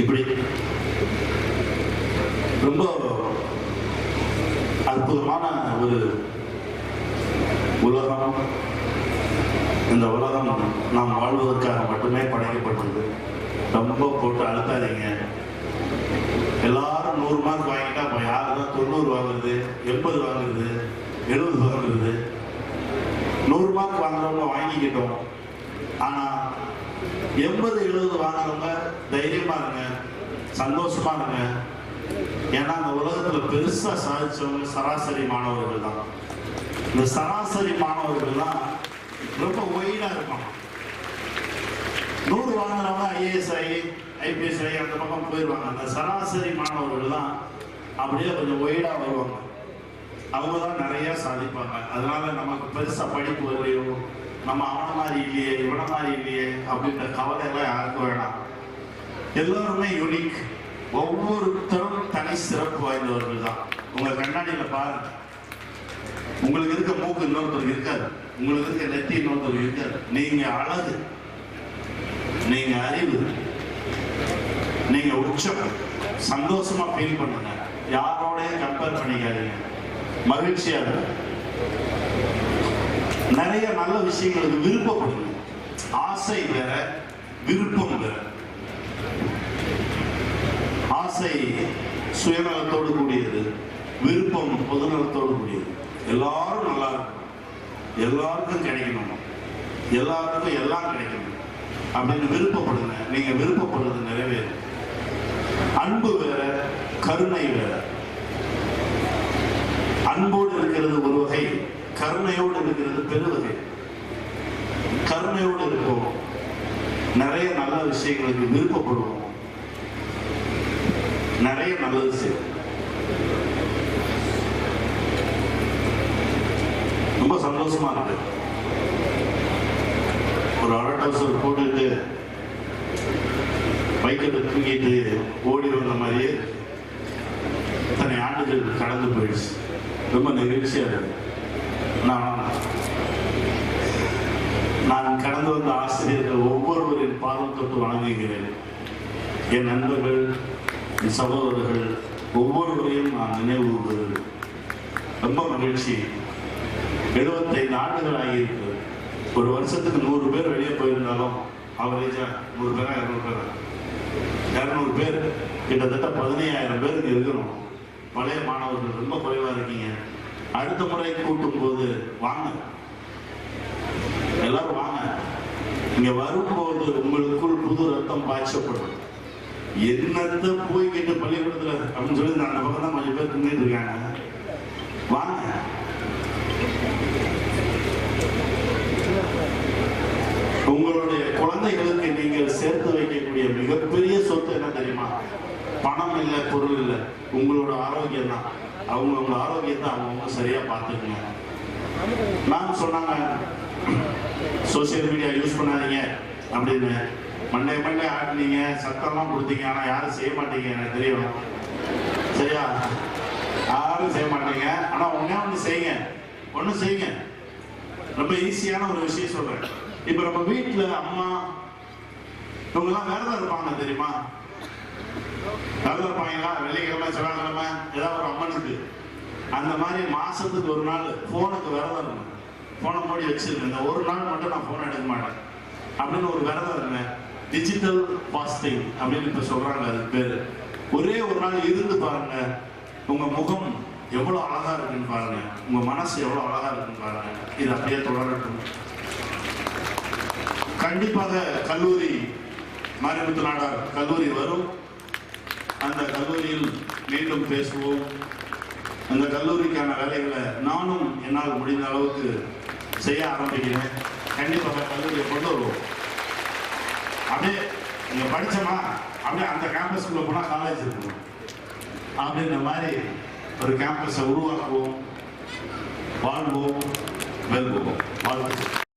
இப்படி ரொம்ப அற்புதமான ஒரு உலகம். இந்த உலகம் நாம் வாழ்வதற்காக மட்டுமே படைக்கப்பட்டது. ரொம்ப போட்டு அழுத்தாதீங்க. எல்லாரும் 100 மார்க் வாங்கிட்டா இப்போ யாரு தான் 90 வாங்குறது, 80 வாங்குறது, 70 வாங்குறது? 100 மார்க் வாங்குறவங்க வாங்கிக்கிட்டோம். ஆனால் 80 70 வாங்குறவங்க தைரியமா இருங்க, சந்தோஷமா இருங்க. ஏன்னா அந்த உலகத்துல பெருசா சாதிச்சவங்க சராசரி மாணவர்கள் தான். இந்த சராசரி மாணவர்கள் தான் ரொம்ப ஒயிடா இருக்கும். 100 வாங்குறவங்க ஐஏஎஸ் ஐபிஎஸ் அந்த பக்கம் போயிடுவாங்க. அந்த சராசரி மாணவர்கள் தான் அப்படியே கொஞ்சம் ஒயிடா வருவாங்க. அவங்க தான் நிறைய சாதிப்பாங்க. அதனால நமக்கு பெருசா படிப்பு வரலையோ, நம்ம அவன மாதிரி இல்லையே இவன மாதிரி இல்லையே அப்படின்ற கவலை எல்லாம் யாருக்கும் வேணாம். எல்லாருமே யூனிக். ஒவ்வொருத்தரும் தனி சிறப்பு வாய்ந்தவர்கள் தான். உங்க கண்ணாடியில பாருங்க, உங்களுக்கு இருக்க மூக்கு இன்னொருத்தருக்கு இருக்காது, உங்களுக்கு இருக்க நெத்தி இன்னொருத்தருக்கு இருக்காது. நீங்க அழகு, நீங்க அறிவு, நீங்க உச்சம். சந்தோஷமா ஃபீல் பண்ணுங்க, யாரோடையும் கம்பேர் பண்ணிக்காதீங்க, மகிழ்ச்சியா இருக்கு. நிறைய நல்ல விஷயங்களுக்கு விருப்பப்படுங்க. ஆசை வேற, விருப்பம் வேற. ஆசை சுயநலத்தோடு கூடியது, விருப்பம் பொதுநலத்தோடு கூடியது. எல்லாரும் நல்லா இருக்கணும், எல்லாருக்கும் கிடைக்கணும், எல்லாருக்கும் எல்லாம் கிடைக்கணும் அப்படின்னு விருப்பப்படுங்க. நீங்க விருப்பப்படுறது நிறைவேறும். அன்பு வேற, கருணை வேற. அன்போடு இருக்கிறது ஒரு வகை, கருணையோடு இருக்கிறது பெருவகை. கருணையோடு இருப்போம், நிறைய நல்ல விஷயங்களுக்கு விருப்பப்படுவோம், நிறைய நல்லது செய்வோம். ரொம்ப சந்தோஷமா இருக்கு. ஒரு அரட்டவசர் போட்டுட்டு பைக்கெட்டு தூங்கிட்டு ஓடி வந்த மாதிரியே இத்தனை ஆண்டுகள் கடந்து போயிடுச்சு. ரொம்ப நெகிழ்ச்சியா இருக்கு. நான் கடந்து வந்த ஆசிரியர்கள் ஒவ்வொருவரின் பாதம் தொட்டு வணங்குகிறேன். என் நண்பர்கள், என் சகோதரர்கள் ஒவ்வொருவரையும் நான் நினைவு கூறுகிறேன். ரொம்ப மகிழ்ச்சி. 75 ஆண்டுகள் ஆகியிருக்கு. ஒரு வருஷத்துக்கு 100 பேர் வெளியே போயிருந்தாலும் அவரேஜா 100 பேரா 200 பேரா 200 பேர், கிட்டத்தட்ட 15,000 பேருக்கு இருக்கணும். பழைய மாணவர்கள் ரொம்ப குறைவா இருக்கீங்க. அடுத்த முறை கூட்டும் போது வாங்க, எல்லாரும் வாங்க. இங்க வரும்போது உங்களுக்குள் புது ரத்தம் பாய்ச்சப்படும். என்னத்த போய்கிட்டு பள்ளிக்கூடத்துல அப்படின்னு சொல்லி அந்த பக்கம் தான் கொஞ்சம் பேர் தின்னுட்டு இருக்காங்க. வாங்க, உங்களுடைய குழந்தைகளுக்கு நீங்கள் சேர்த்து வைக்கக்கூடிய மிகப்பெரிய சொத்து என்ன தெரியுமா? பணம் இல்லை, பொருள் இல்லை, உங்களோட ஆரோக்கியம் தான். அவங்களோட ஆரோக்கியத்தை அவங்க சரியா பார்த்துக்குங்க. நான் சொன்னாங்க சோசியல் மீடியா யூஸ் பண்ணாதீங்க அப்படின்னு. மண்டே ஆட்டினீங்க, சத்தம்லாம் கொடுத்தீங்க, ஆனா யாரும் செய்ய மாட்டீங்க, எனக்கு தெரியும். சரியா? யாரும் செய்ய மாட்டீங்க. ஆனா ஒண்ணு செய்யுங்க, ஒண்ணு செய்யுங்க. ரொம்ப ஈஸியான ஒரு விஷயம் சொல்றேன். இப்ப நம்ம வீட்டுல அம்மா இவங்க எல்லாம் விரதம் இருப்பாங்க தெரியுமா? விரதம் இருப்பாங்களா? வெள்ளிக்கிழமை, செவ்வாய்க்கிழமை ஏதாவது ஒரு அம்மனுக்கு. அந்த மாதிரி மாசத்துக்கு ஒரு நாள் போனுக்கு விரதம் இருங்க. போனை மூடி வச்சிருங்க. இந்த ஒரு நாள் மட்டும் நான் போன் எடுக்க மாட்டேன் அப்படின்னு ஒரு விரதம் இருங்க. டிஜிட்டல் ஃபாஸ்டிங் அப்படின்னு இப்ப சொல்றாங்க. அதுக்கு பேரு. ஒரே ஒரு நாள் இருந்து பாருங்க, உங்க முகம் எவ்வளவு அழகா இருக்குன்னு பாருங்க, உங்க மனசு எவ்வளவு அழகா இருக்குன்னு பாருங்க. இது அப்படியே தொடரட்டும். கண்டிப்பாக கல்லூரி, மாரிமுத்து நாடார் கல்லூரி வரும். அந்த கல்லூரியில் மீண்டும் பேசுவோம். அந்த கல்லூரிக்கான வேலைகளை நானும் என்னால் முடிந்த அளவுக்கு செய்ய ஆரம்பிக்கிறேன். கண்டிப்பாக கல்லூரியை கொண்டு வருவோம். அப்படியே நீங்க படிச்சோமா அப்படியே அந்த கேம்பஸ்குள்ள போனா காலேஜ் இருக்கணும் அப்படின்ற மாதிரி ஒரு கேம்பஸை உருவாக்குவோம். வாழ்வோம், வெல்வோம். வாழ்க்கை.